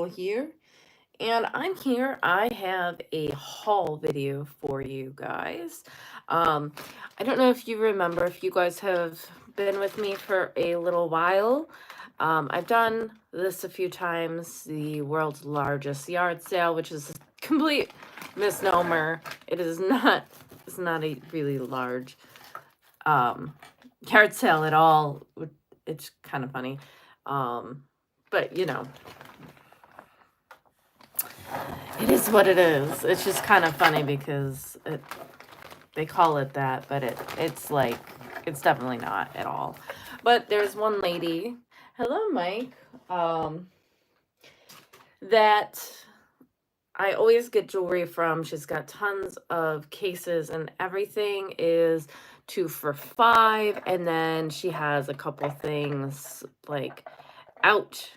here, and I'm here. I have a haul video for you guys. Um, I don't know if you remember, if you guys have been with me for a little while. I've done this a few times, the world's largest yard sale, which is a complete misnomer. It's not a really large um, yard sale at all. It's kind of funny. But it is what it is. It's just kind of funny because they call it that, but it's definitely not at all. But there's one lady, hello Mike, that I always get jewelry from. She's got tons of cases and everything is 2 for $5, and then she has a couple things like out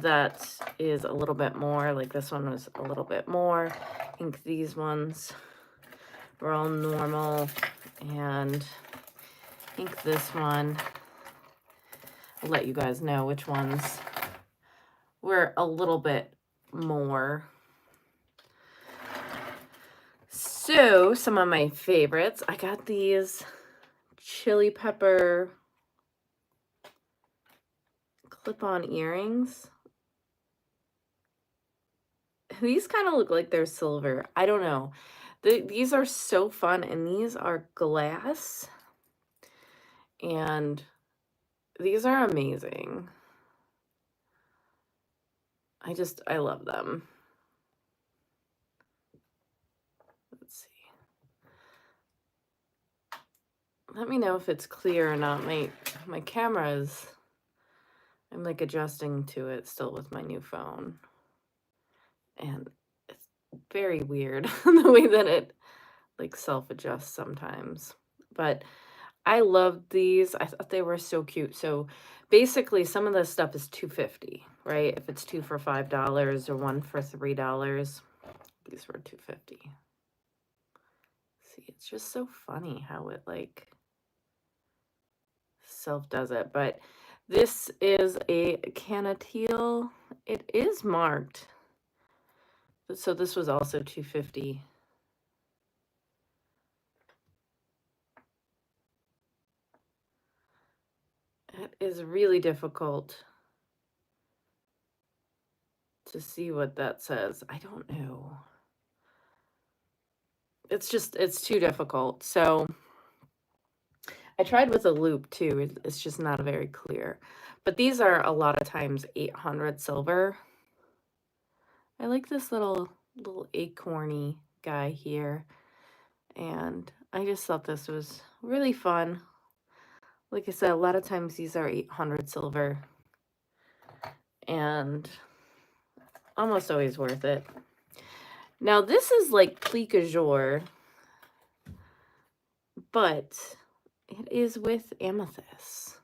that is a little bit more. Like this one was a little bit more. I think these ones were all normal, and I think this one, I'll let you guys know which ones were a little bit more. So some of my favorites, I got these chili pepper clip-on earrings. These kind of look like they're silver. I don't know. These are so fun, and these are glass, and these are amazing. I love them. Let's see. Let me know if it's clear or not. My camera is, I'm like adjusting to it still with my new phone. And it's very weird the way that it like self-adjusts sometimes. But I loved these. I thought they were so cute. So basically some of this stuff is $2.50, right? If it's 2 for $5 or 1 for $3, these were $2.50. See, it's just so funny how it like self does it. But this is a canateel. It is marked. So this was also $2.50. It is really difficult to see what that says. I don't know. It's too difficult. So I tried with a loop too. It's just not very clear. But these are a lot of times 800 silver. I like this little acorny guy here. And I just thought this was really fun. Like I said, a lot of times these are 800 silver. And almost always worth it. Now this is like plique jour, but it is with amethyst.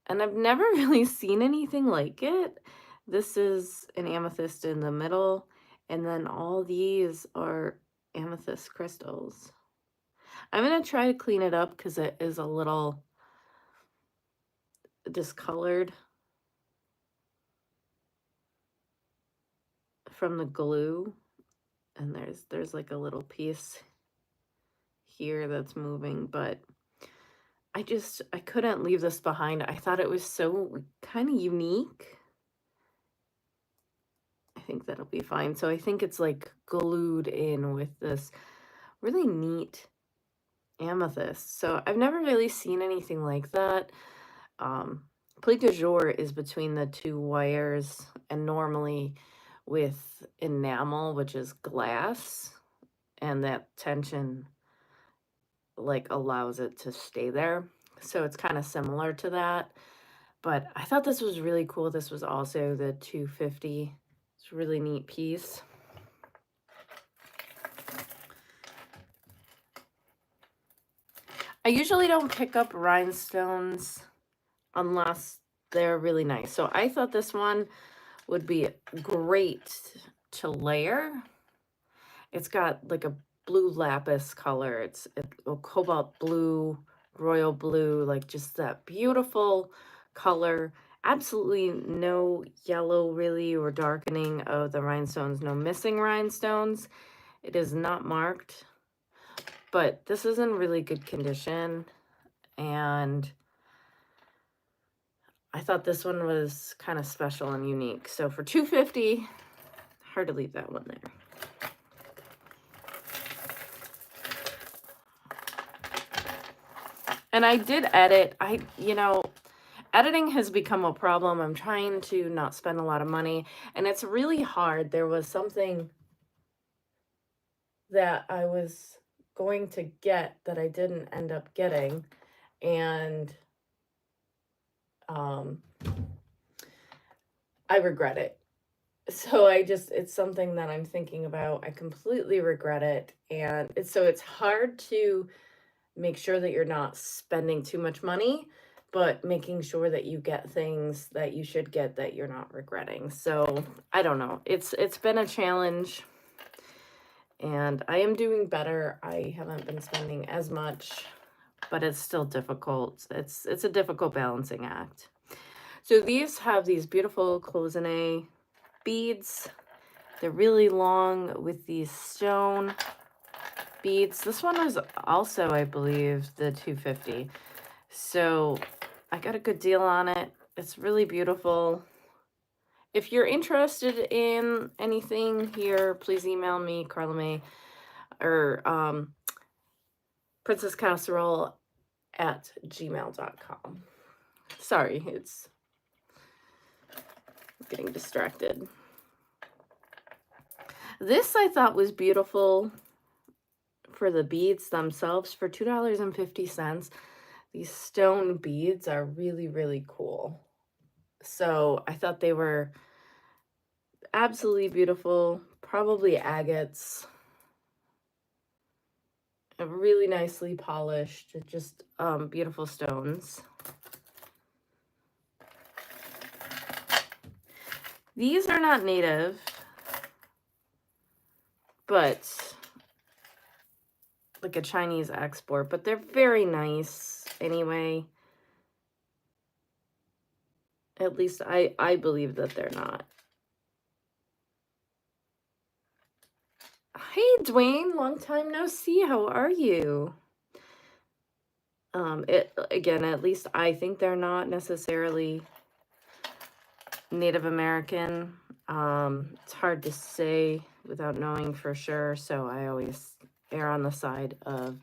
And I've never really seen anything like it. This is an amethyst in the middle, and then all these are amethyst crystals. I'm going to try to clean it up because it is a little discolored from the glue. And there's like a little piece here that's moving, but I couldn't leave this behind. I thought it was so kind of unique. I think that'll be fine. So I think it's like glued in with this really neat amethyst. So I've never really seen anything like that. Plique de jour is between the two wires, and normally with enamel, which is glass, and that tension like allows it to stay there. So it's kind of similar to that. But I thought this was really cool. This was also the $2.50. It's a really neat piece. I usually don't pick up rhinestones unless they're really nice. So I thought this one would be great to layer. It's got like a blue lapis color. It's a cobalt blue, royal blue, like just that beautiful color. absolutely no yellow really or darkening of the rhinestones, no missing rhinestones. It is not marked, but this is in really good condition, and I thought this one was kind of special and unique. So for $2.50, hard to leave that one there. And I did edit. Editing has become a problem. I'm trying to not spend a lot of money, and it's really hard. There was something that I was going to get that I didn't end up getting, and um, I regret it. So it's something that I'm thinking about. I completely regret it, and it's hard to make sure that you're not spending too much money, but making sure that you get things that you should get that you're not regretting. So I don't know. It's been a challenge, and I am doing better. I haven't been spending as much, but it's still difficult. It's a difficult balancing act. So these have these beautiful cloisonne beads. They're really long with these stone beads. This one was also, I believe, the $2.50. So I got a good deal on it. It's really beautiful. If you're interested in anything here, please email me, Carla May, or princesscasserole@gmail.com. Sorry, it's getting distracted. This I thought was beautiful for the beads themselves for $2.50. These stone beads are really, really cool. So I thought they were absolutely beautiful, probably agates, really nicely polished, just beautiful stones. These are not native, but like a Chinese export, but they're very nice anyway. At least I believe that they're not. Hey, Dwayne, long time no see. How are you? Again, at least I think they're not necessarily Native American. It's hard to say without knowing for sure, so I always err on the side of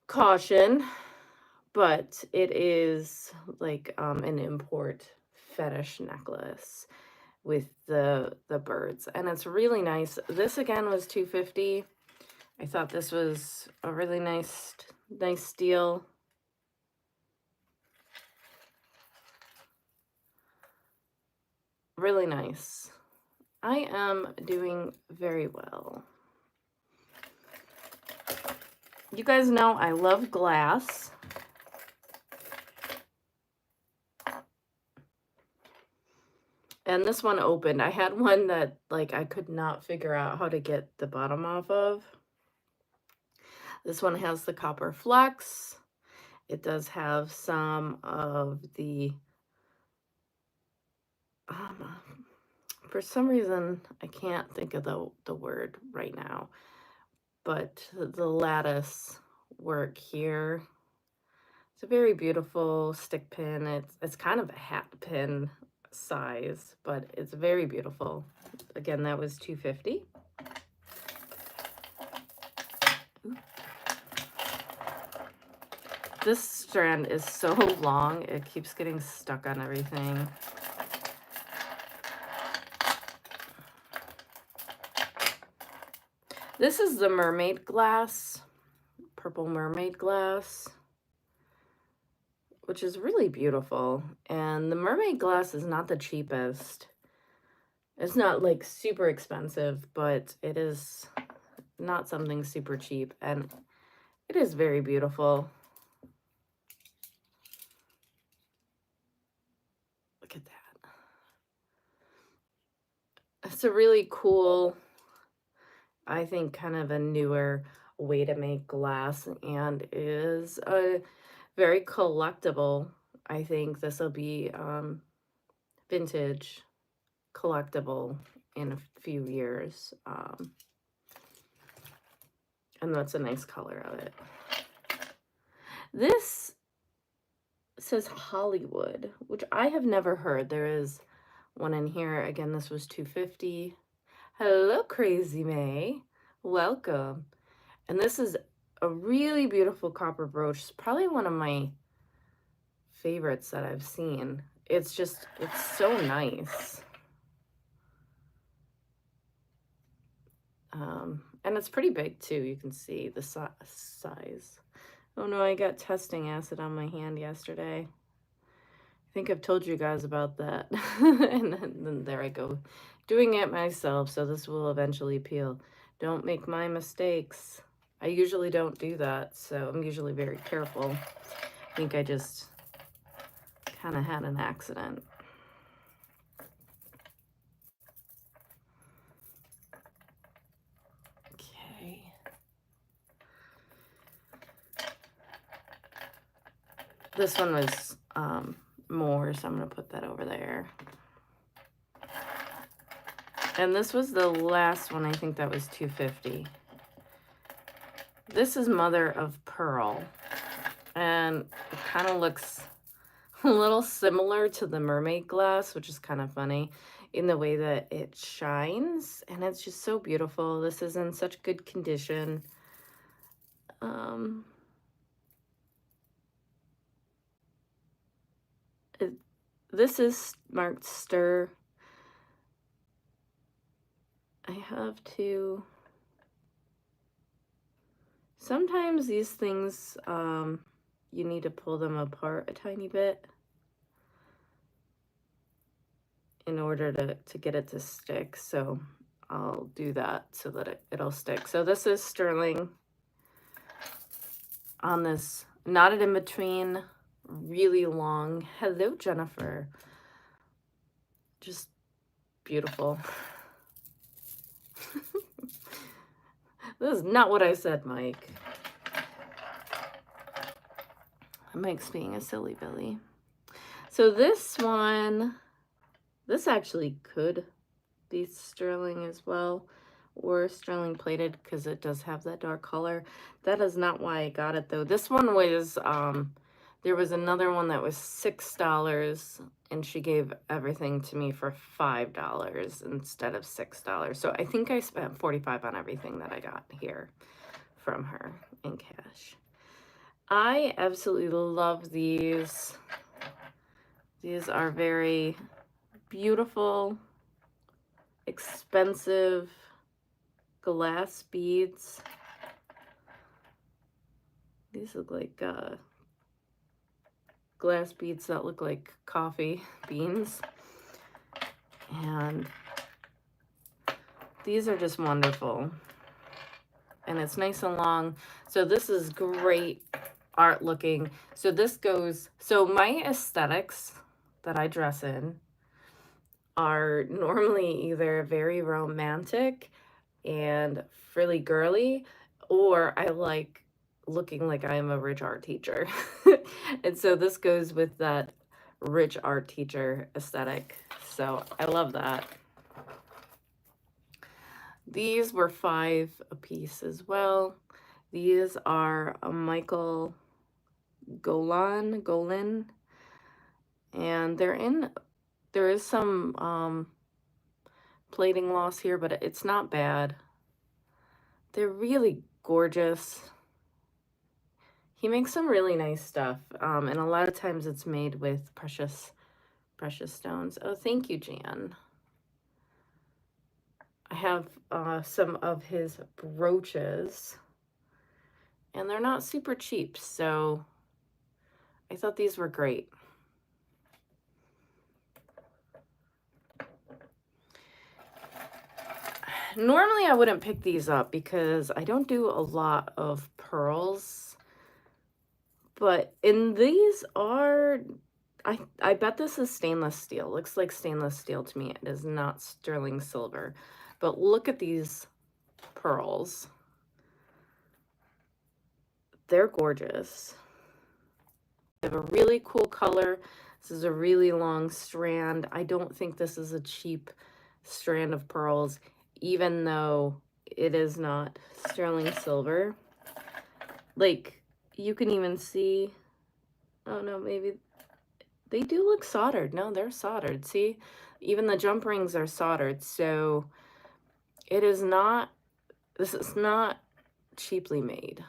caution. But it is like an import fetish necklace with the birds, and it's really nice. This again was $2.50. I thought this was a really nice deal. Really nice. I am doing very well. You guys know I love glass. And this one opened. I had one that like I could not figure out how to get the bottom off of. This one has the copper flex. It does have some of the for some reason I can't think of the word right now, but the lattice work here. It's a very beautiful stick pin. It's kind of a hat pin size, but it's very beautiful. Again, that was $2.50. This strand is so long, it keeps getting stuck on everything. This is the mermaid glass, purple mermaid glass, which is really beautiful. And the mermaid glass is not the cheapest. It's not like super expensive, but it is not something super cheap, and it is very beautiful. Look at that. It's a really cool, I think, kind of a newer way to make glass, and is a very collectible I think this will be vintage, collectible in a few years. And that's a nice color of it. This says Hollywood, which I have never heard. There is one in here. Again, this was $2.50. Hello, Crazy May. Welcome. And this is a really beautiful copper brooch. It's probably one of my favorites that I've seen. It's so nice. And it's pretty big too. You can see the size. Oh no, I got testing acid on my hand yesterday. I think I've told you guys about that. And then there I go, doing it myself. So this will eventually peel. Don't make my mistakes. I usually don't do that, so I'm usually very careful. I think I just kind of had an accident. Okay. This one was more, so I'm going to put that over there. And this was the last one. I think that was $2.50. This is Mother of Pearl, and it kind of looks a little similar to the mermaid glass, which is kind of funny in the way that it shines, and it's just so beautiful. This is in such good condition. This is marked stir. I have to... Sometimes these things, you need to pull them apart a tiny bit in order to get it to stick. So I'll do that so that it'll stick. So this is sterling on this knotted in between, really long. Hello, Jennifer. Just beautiful. This is not what I said, Mike. Mike's being a silly Billy. So this one, this actually could be sterling as well, or sterling plated, because it does have that dark color. That is not why I got it though. This one was, there was another one that was $6, and she gave everything to me for $5 instead of $6. So I think I spent $45 on everything that I got here from her in cash. I absolutely love these. These are very beautiful, expensive glass beads. These look like glass beads that look like coffee beans. And these are just wonderful. And it's nice and long. So this is great art looking. So this goes, so my aesthetics that I dress in are normally either very romantic and frilly girly, or I like looking like I'm a rich art teacher. And so this goes with that rich art teacher aesthetic. So I love that. These were $5 a piece as well. These are a Michael Golin, and there is some plating loss here, but it's not bad. They're really gorgeous. He makes some really nice stuff, and a lot of times it's made with precious stones. Oh, thank you, Jan. I have some of his brooches, and they're not super cheap, so I thought these were great. Normally I wouldn't pick these up because I don't do a lot of pearls, but in these are, I bet this is stainless steel. Looks like stainless steel to me. It is not sterling silver. But look at these pearls. They're gorgeous. have a really cool color. This is a really long strand. I don't think this is a cheap strand of pearls, even though it is not sterling silver. Like, you can even see, oh no, maybe they do look soldered. No, they're soldered. See, even the jump rings are soldered. So it is not, this is not cheaply made.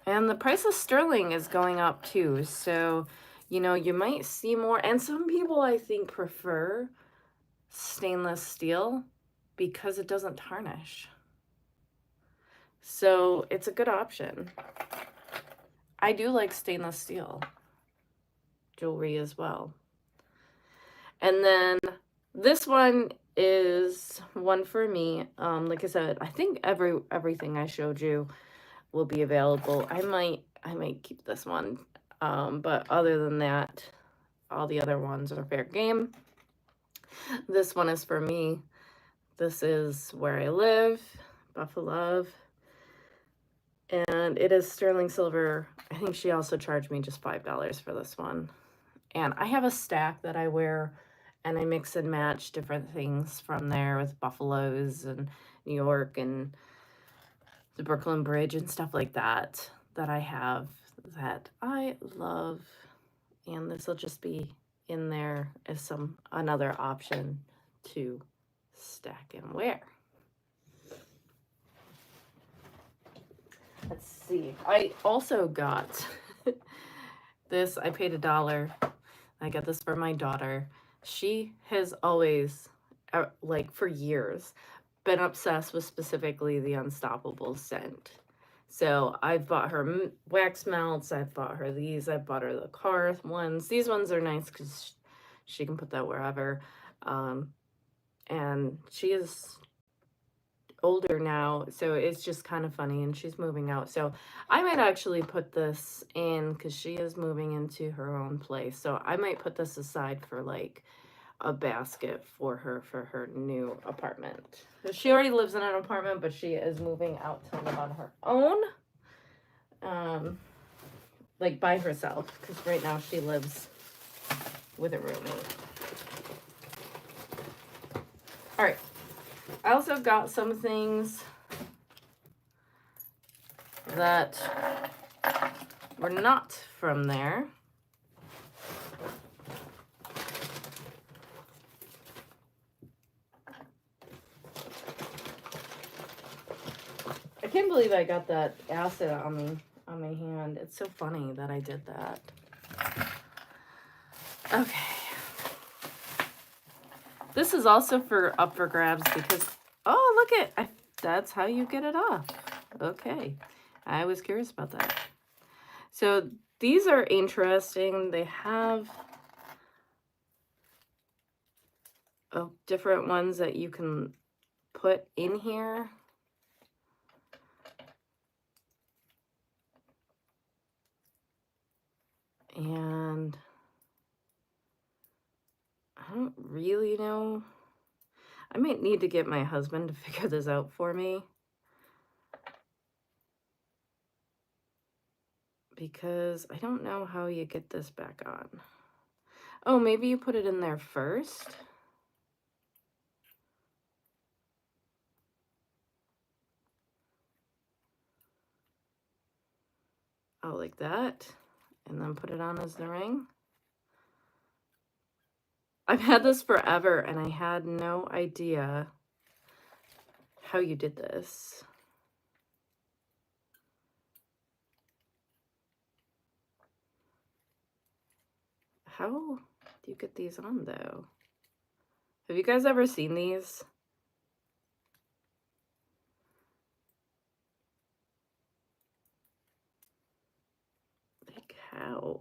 And the price of sterling is going up too. So, you know, you might see more. And some people, I think, prefer stainless steel because it doesn't tarnish. So it's a good option. I do like stainless steel jewelry as well. And then this one is one for me. Like I said, I think everything I showed you will be available. I might keep this one. But other than that, all the other ones are fair game. This one is for me. This is where I live, Buffalo. And it is sterling silver. I think she also charged me just $5 for this one. And I have a stack that I wear, and I mix and match different things from there with buffaloes and New York and the Brooklyn Bridge and stuff like that I have that I love. And this will just be in there as another option to stack and wear. Let's see. I also got this. I paid $1. I got this for my daughter. She has always, like for years, been obsessed with specifically the Unstoppable scent. So I've bought her wax melts. I've bought her these. I've bought her the car ones. These ones are nice because she can put that wherever. And she is older now, so it's just kind of funny, and she's moving out. So I might actually put this in because she is moving into her own place. So I might put this aside for like a basket for her new apartment. She already lives in an apartment, but she is moving out to live on her own, like by herself, because right now she lives with a roommate. All right. I also got some things that were not from there. I can't believe I got that acid on my hand. It's so funny that I did that. Okay. This is also up for grabs because, oh, look at, that's how you get it off. Okay. I was curious about that. So these are interesting. They have different ones that you can put in here. And I don't really know. I might need to get my husband to figure this out for me, because I don't know how you get this back on. Oh, maybe you put it in there first? Oh, like that? And then put it on as the ring? I've had this forever, and I had no idea how you did this. How do you get these on, though? Have you guys ever seen these? Like, how?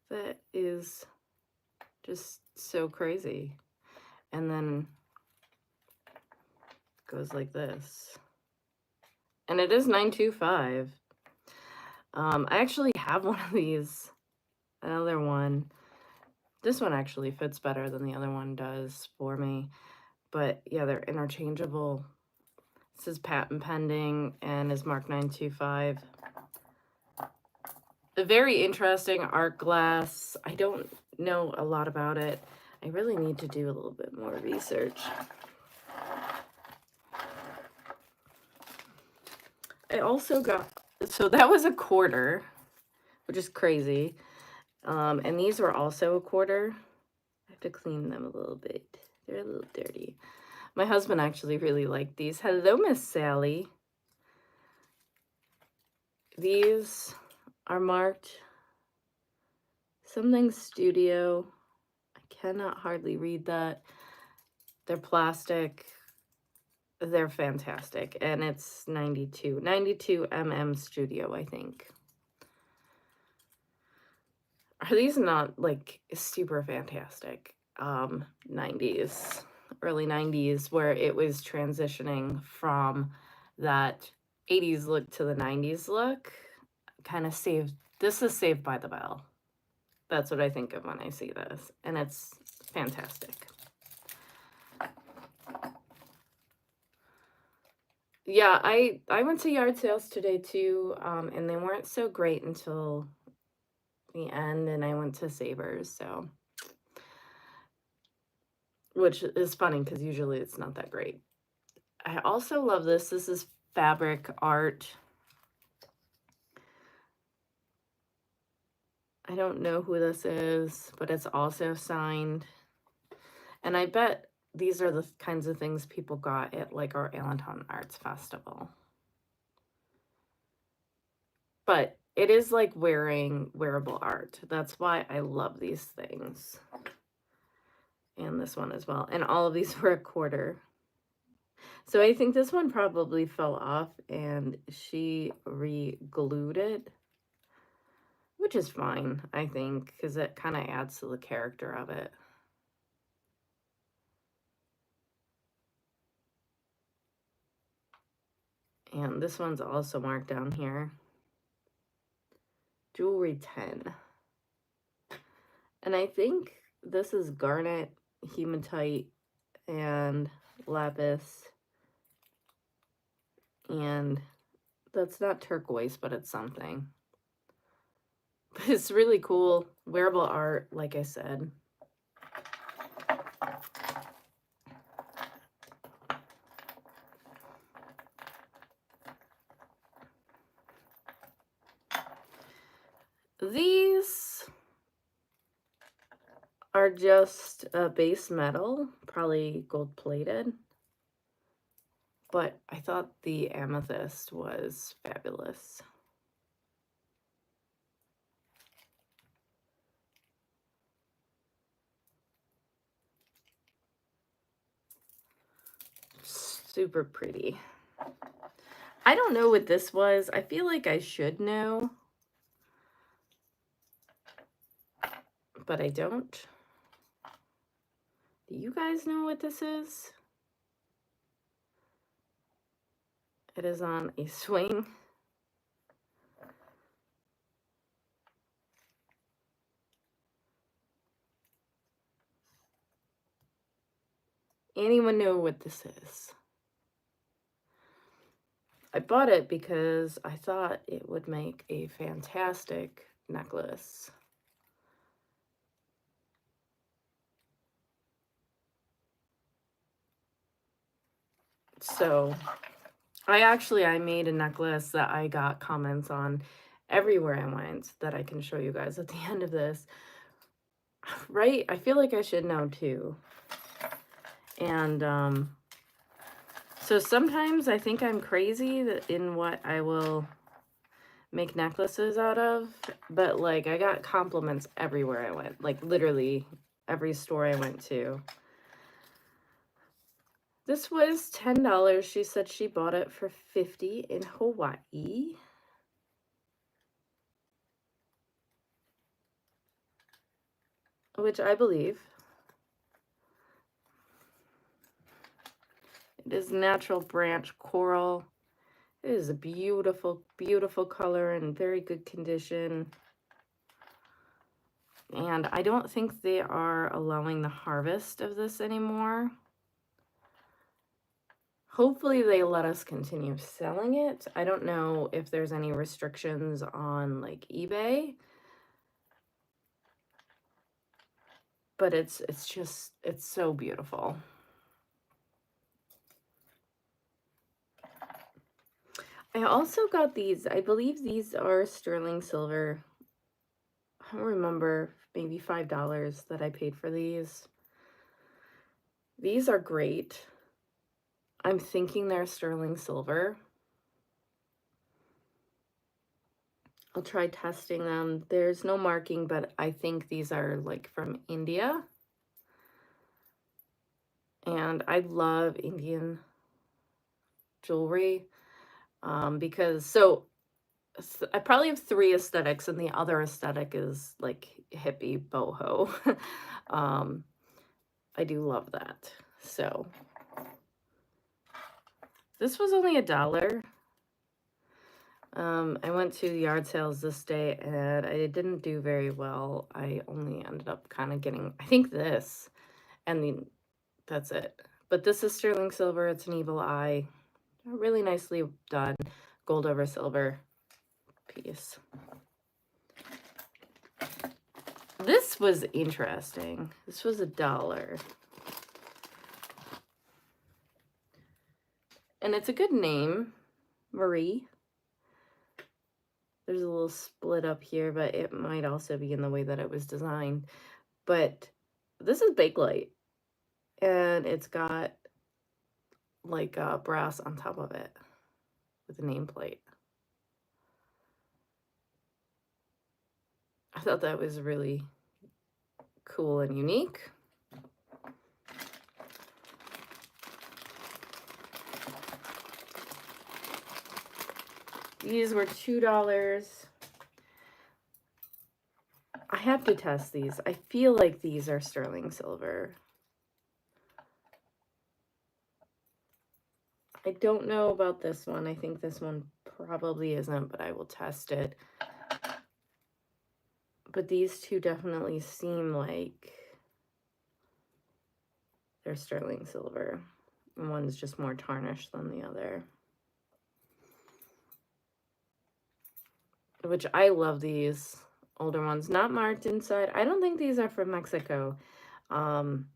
That is just so crazy. And then it goes like this. And it is $9.25. I actually have one of these Another one. This one actually fits better than the other one does for me. But yeah, they're interchangeable. This is patent pending and is marked 925. A very interesting art glass. I don't know a lot about it. I really need to do a little bit more research. I also got, so that was a quarter, which is crazy. And these were also a quarter. I have to clean them a little bit. They're a little dirty. My husband actually really liked these. Hello, Miss Sally. These are marked something studio. I cannot hardly read that. They're plastic. They're fantastic. And it's 92 mm studio, I think. Are these not like super fantastic? 90s, early 90s, where it was transitioning from that 80s look to the 90s look. Kind of saved, this is Saved by the Bell. That's what I think of when I see this, and it's fantastic. Yeah, I went to yard sales today too, and they weren't so great until the end, and I went to Savers, so, which is funny because usually it's not that great. I also love this. This is fabric art. I don't know who this is, but it's also signed. And I bet these are the kinds of things people got at like our Allentown Arts Festival. But it is like wearable art. That's why I love these things. And this one as well. And all of these were a quarter. So I think this one probably fell off and she re-glued it, which is fine, I think, because it kind of adds to the character of it. And this one's also marked down here. Jewelry 10. And I think this is garnet, hematite, and lapis. And that's not turquoise, but it's something. But it's really cool. Wearable art, like I said. These are just a base metal, probably gold plated. But I thought the amethyst was fabulous. Super pretty. I don't know what this was. I feel like I should know, but I don't. Do you guys know what this is? It is on a swing. Anyone know what this is? I bought it because I thought it would make a fantastic necklace. So I made a necklace that I got comments on everywhere I went that I can show you guys at the end of this. Right? I feel like I should know too. And so sometimes I think I'm crazy in what I will make necklaces out of, but like I got compliments everywhere I went, like literally every store I went to. This was $10. She said she bought it for $50 in Hawaii. Which I believe. It is natural branch coral. It is a beautiful, beautiful color and very good condition. And I don't think they are allowing the harvest of this anymore. Hopefully they let us continue selling it. I don't know if there's any restrictions on like eBay, but it's so beautiful. I also got these. I believe these are sterling silver. I don't remember, maybe $5 that I paid for these. These are great. I'm thinking they're sterling silver. I'll try testing them. There's no marking, but I think these are like from India. And I love Indian jewelry because I probably have 3 aesthetics, and the other aesthetic is like hippie boho. I do love that. So this was only $1. I went to yard sales this day and I didn't do very well. I only ended up kind of getting, I think this, and that's it. But this is sterling silver. It's an evil eye. Really nicely done. Gold over silver piece. This was interesting. This was $1. And it's a good name, Marie. There's a little split up here, but it might also be in the way that it was designed. But this is Bakelite, and it's got like brass on top of it with a nameplate. I thought that was really cool and unique. These were $2. I have to test these. I feel like these are sterling silver. I don't know about this one. I think this one probably isn't, but I will test it. But these two definitely seem like they're sterling silver. And one's just more tarnished than the other. Which I love these older ones. Not marked inside. I don't think these are from Mexico. Not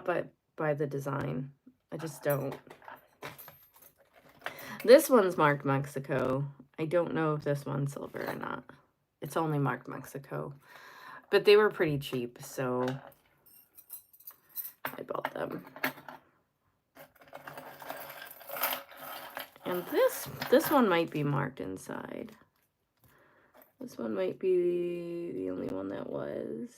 by the design. I just don't. This one's marked Mexico. I don't know if this one's silver or not. It's only marked Mexico. But they were pretty cheap, so I bought them. And this one might be marked inside. This one might be the only one that was.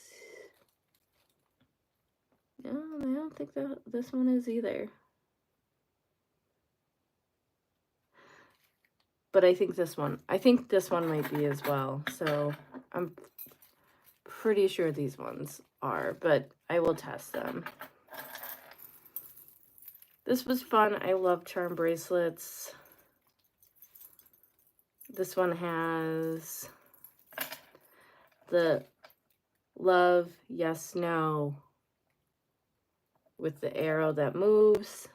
No, I don't think that this one is either. But I think this one might be as well. So I'm pretty sure these ones are, but I will test them. This was fun. I love charm bracelets. This one has the love, yes, no, with the arrow that moves,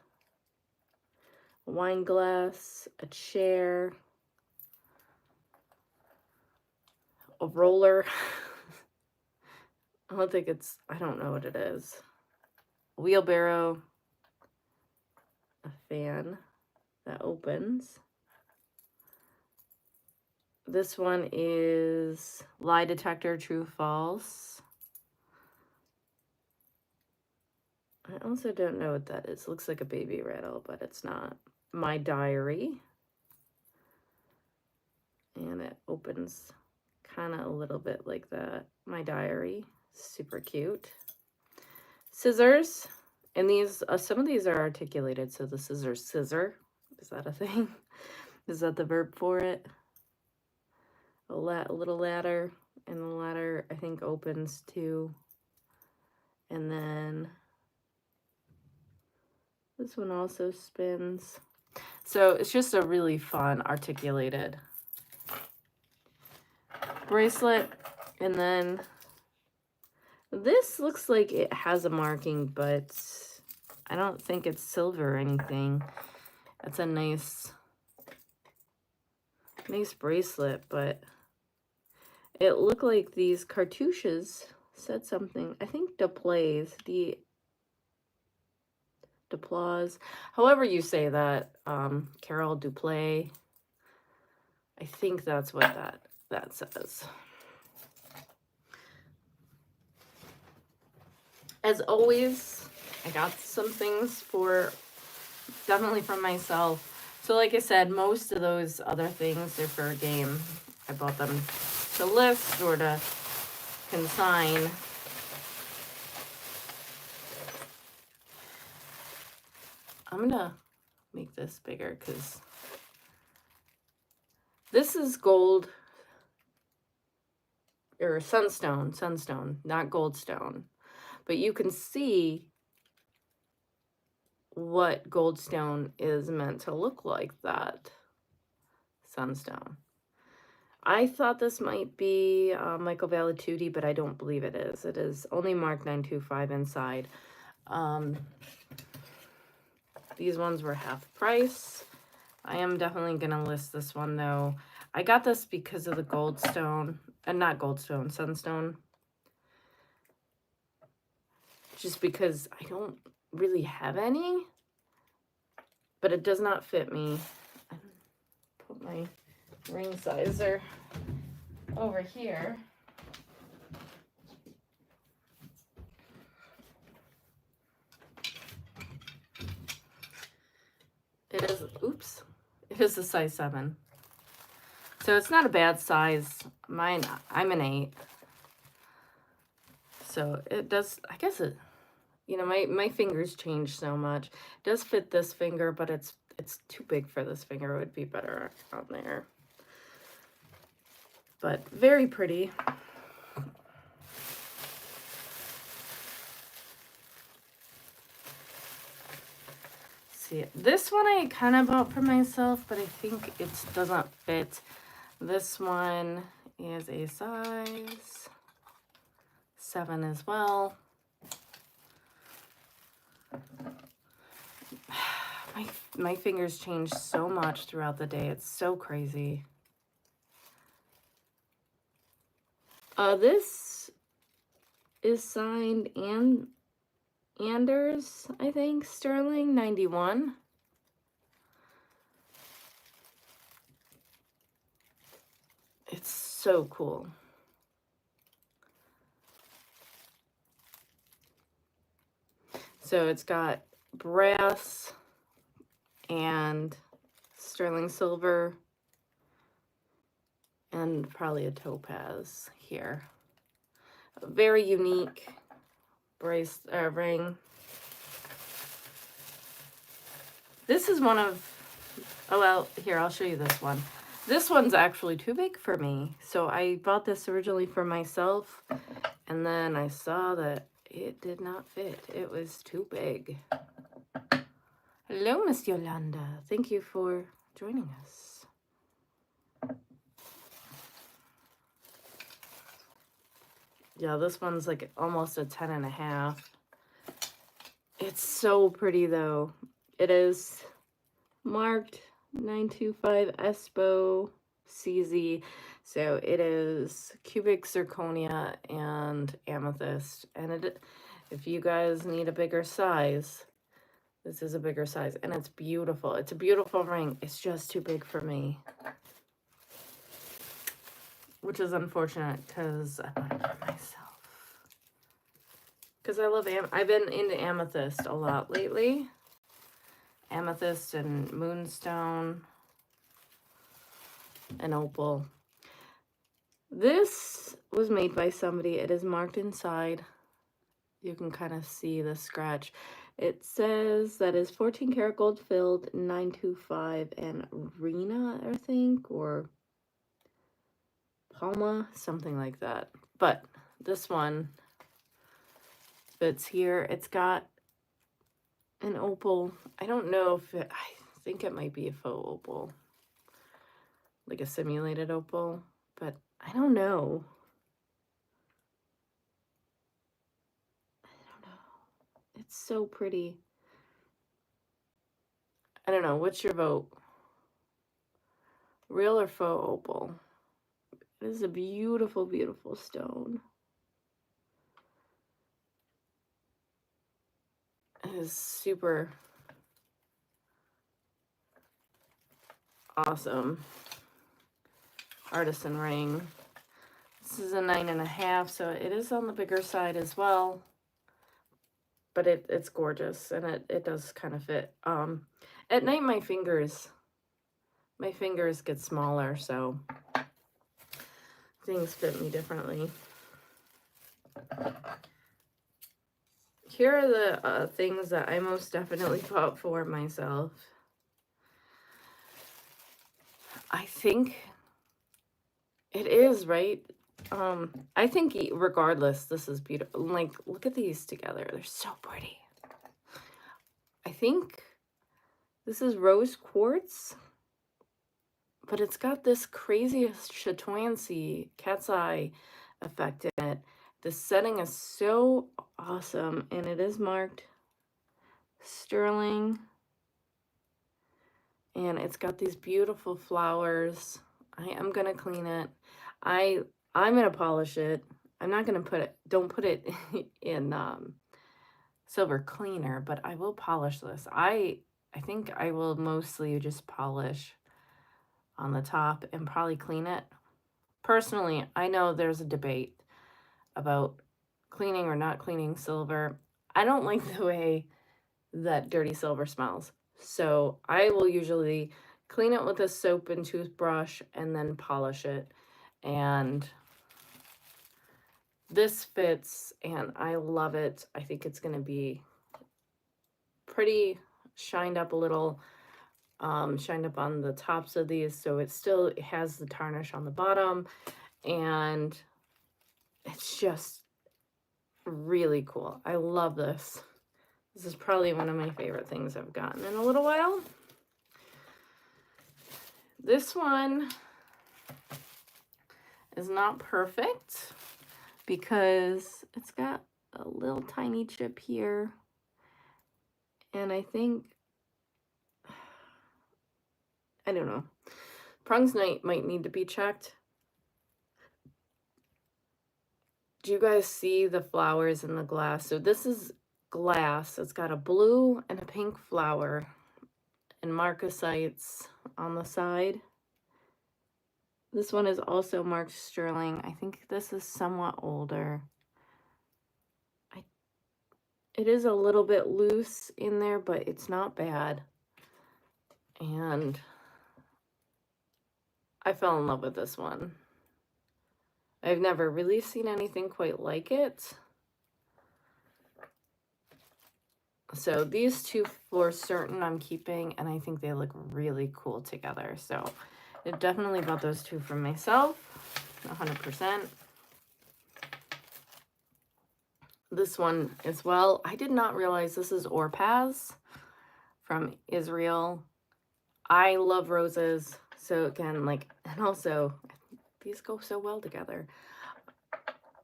a wine glass, a chair, a roller. I don't know what it is. A wheelbarrow, a fan that opens. This one is lie detector, true, false. I also don't know what that is. It looks like a baby rattle, but it's not. My diary. And it opens kind of a little bit like that. My diary. Super cute. Scissors. And these, some of these are articulated, so the scissors scissor. Is that a thing? Is that the verb for it? A little ladder, and the ladder I think opens too. And then this one also spins. So it's just a really fun articulated bracelet. And then this looks like it has a marking, but I don't think it's silver or anything. That's a nice bracelet, but it looked like these cartouches said something. I think Deplays, Deplaws, however you say that, Carol Duplay. I think that's what that says. As always, I got some things definitely for myself. So like I said, most of those other things, they're for a game. I bought them to list or to consign. I'm gonna make this bigger because this is gold, or sunstone, not goldstone. But you can see what goldstone is meant to look like, that sunstone. I thought this might be Michael Vallatucci, but I don't believe it is. It is only marked 925 inside. These ones were half price. I am definitely going to list this one, though. I got this because of the goldstone, not goldstone, sunstone. Just because I don't really have any, but it does not fit me. Put my ring sizer over here. It is, oops, it is a size 7. So it's not a bad size. Mine, I'm an 8. So it does, I guess it, you know, my fingers change so much. It does fit this finger, but it's too big for this finger. It would be better on there. But very pretty. See, this one I kind of bought for myself, but I think it doesn't fit. This one is a size 7 as well. My fingers change so much throughout the day. It's so crazy. This is signed Anders, I think, Sterling, 91. It's so cool. So it's got brass and sterling silver and probably a topaz here. A very unique ring. This is one of, oh well, here, I'll show you this one. This one's actually too big for me. So I bought this originally for myself, and then I saw that it did not fit. It was too big. Hello, Miss Yolanda. Thank you for joining us. Yeah, this one's like almost a 10.5. It's so pretty though. It is marked 925 Espo CZ. So it is cubic zirconia and amethyst. And if you guys need a bigger size, this is a bigger size. And it's beautiful. It's a beautiful ring. It's just too big for me. Which is unfortunate because I bought it for myself. Because I love I've been into amethyst a lot lately. Amethyst and moonstone and opal. This was made by somebody. It is marked inside. You can kind of see the scratch. It says that is 14 karat gold filled, 925, and Rena, I think, or Palma, something like that. But this one fits here. It's got an opal. I don't know if I think it might be a faux opal, like a simulated opal, but I don't know. It's so pretty. I don't know, what's your vote? Real or faux opal? It is a beautiful, beautiful stone. It is super awesome. Artisan ring. This is a 9.5, so it is on the bigger side as well. But it's gorgeous, and it does kind of fit. At night my fingers get smaller, so things fit me differently. Here are the things that I most definitely bought for myself. I think it is, right? I think regardless, this is beautiful. Like, look at these together. They're so pretty. I think this is rose quartz, but it's got this crazy chatoyancy, cat's eye effect in it. The setting is so awesome, and it is marked sterling, and it's got these beautiful flowers. I am gonna clean it. I'm gonna polish it. I'm not gonna don't put it in silver cleaner, but I will polish this. I think I will mostly just polish on the top and probably clean it. Personally, I know there's a debate about cleaning or not cleaning silver. I don't like the way that dirty silver smells. So I will usually clean it with a soap and toothbrush and then polish it. And this fits and I love it. I think it's going to be pretty shined up a little, shined up on the tops of these. So it still has the tarnish on the bottom, and it's just really cool. I love this. This is probably one of my favorite things I've gotten in a little while. This one is not perfect because it's got a little tiny chip here. And I think, I don't know, prongs might need to be checked. Do you guys see the flowers in the glass? So this is glass. It's got a blue and a pink flower and marcasites on the side. This one is also marked sterling. I think this is somewhat older. It is a little bit loose in there, but it's not bad. And I fell in love with this one. I've never really seen anything quite like it. So these two for certain I'm keeping, and I think they look really cool together. So I definitely bought those two for myself, 100%. This one as well. I did not realize this is Orpaz from Israel. I love roses. So again, like, and also these go so well together.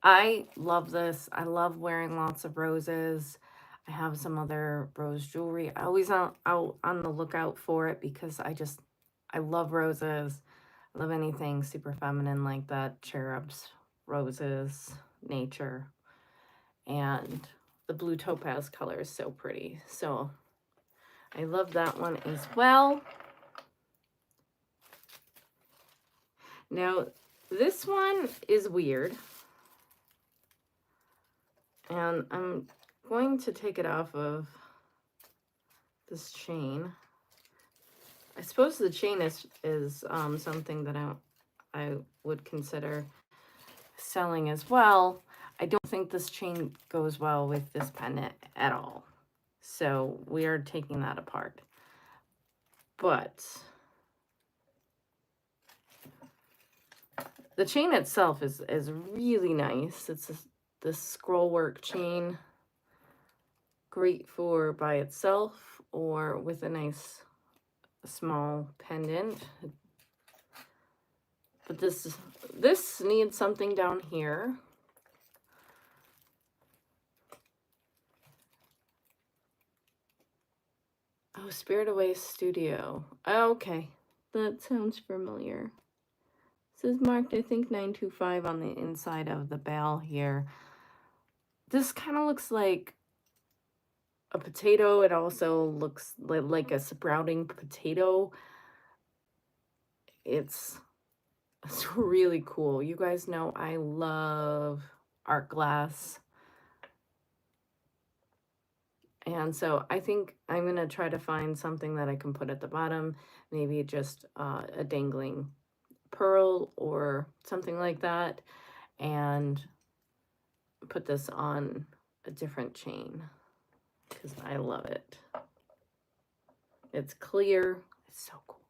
I love this. I love wearing lots of roses. I have some other rose jewelry. I always out on the lookout for it because I love roses. I love anything super feminine like that. Cherubs, roses, nature. And the blue topaz color is so pretty. So I love that one as well. Now, this one is weird. And I'm going to take it off of this chain. I suppose the chain is something that I would consider selling as well. I don't think this chain goes well with this pendant at all. So we are taking that apart. But the chain itself is really nice. It's this scroll work chain. Great for by itself or with a nice small pendant. But this needs something down here. Oh, Spirit Away Studio. Oh, okay. That sounds familiar. This is marked, I think, 925 on the inside of the bell here. This kind of looks like a potato. It also looks like a sprouting potato. It's really cool. You guys know I love art glass. And so I think I'm going to try to find something that I can put at the bottom, maybe just a dangling pearl or something like that, and put this on a different chain because I love it. It's clear. It's so cool.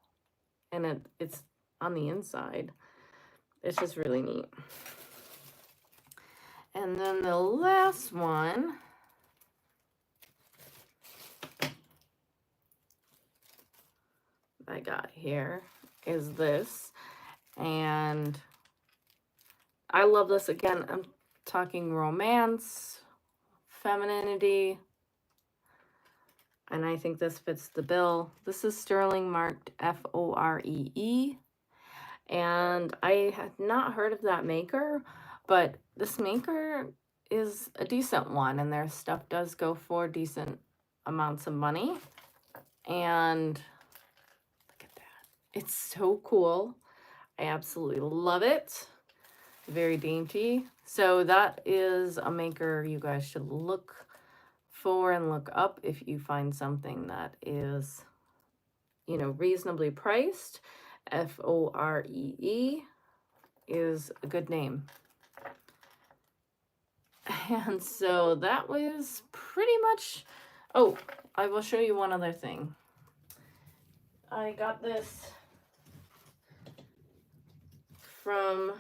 And it's on the inside. It's just really neat. And then the last one I got here is this. And I love this. Again, I'm talking romance, femininity, and I think this fits the bill. This is sterling marked Foree. And I had not heard of that maker, but this maker is a decent one, and their stuff does go for decent amounts of money. And look at that. It's so cool. I absolutely love it. Very dainty. So that is a maker you guys should look for and look up if you find something that is, you know, reasonably priced. Foree is a good name. And so that was pretty much, oh, I will show you one other thing. I got this from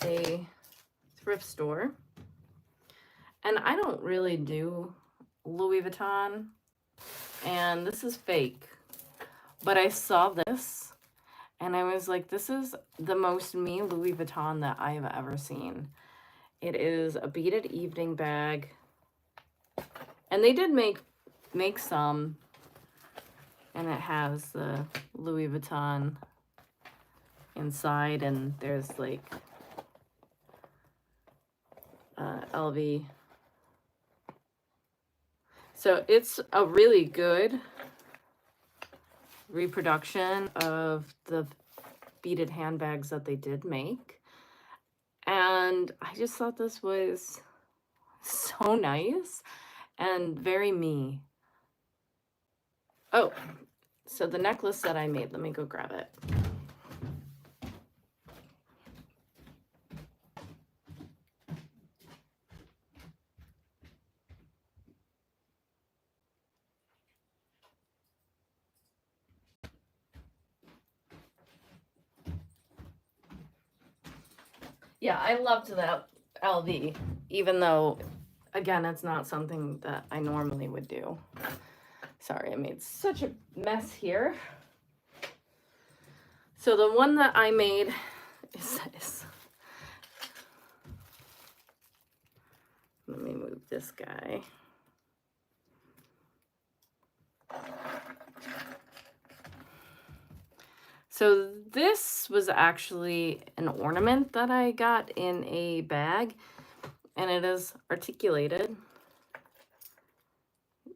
a thrift store, and I don't really do Louis Vuitton, and this is fake, but I saw this and I was like, this is the most me Louis Vuitton that I have ever seen. It is a beaded evening bag, and they did make some, and it has the Louis Vuitton inside, and there's like LV. So it's a really good reproduction of the beaded handbags that they did make. And I just thought this was so nice and very me. Oh, so the necklace that I made, let me go grab it. Yeah, I loved that LV, even though, again, it's not something that I normally would do. Sorry, I made such a mess here. So the one that I made is this. Let me move this guy. So this was actually an ornament that I got in a bag, and it is articulated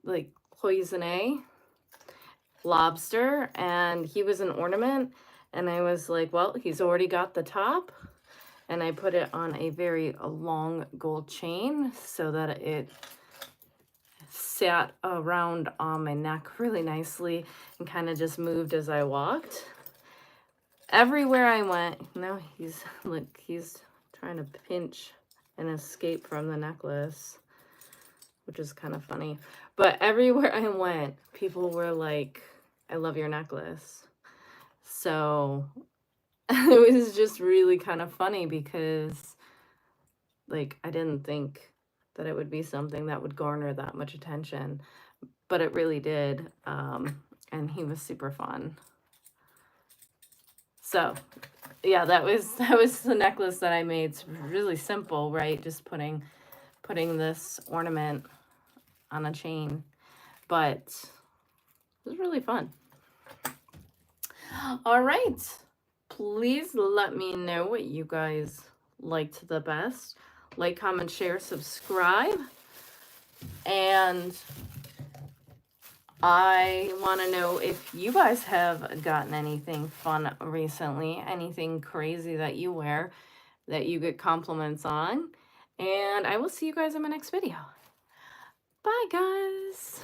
like cloisonne lobster, and he was an ornament, and I was like, well, he's already got the top, and I put it on a very long gold chain so that it sat around on my neck really nicely and kind of just moved as I walked. Everywhere I went, now he's trying to pinch and escape from the necklace, which is kind of funny. But everywhere I went, people were like, I love your necklace. So it was just really kind of funny because, like, I didn't think that it would be something that would garner that much attention, but it really did. And he was super fun. So yeah, that was the necklace that I made. It's really simple, right? Just putting this ornament on a chain. but it was really fun. All right. Please let me know what you guys liked the best. Like, comment, share, subscribe. And I want to know if you guys have gotten anything fun recently, anything crazy that you wear that you get compliments on. And I will see you guys in my next video. Bye, guys.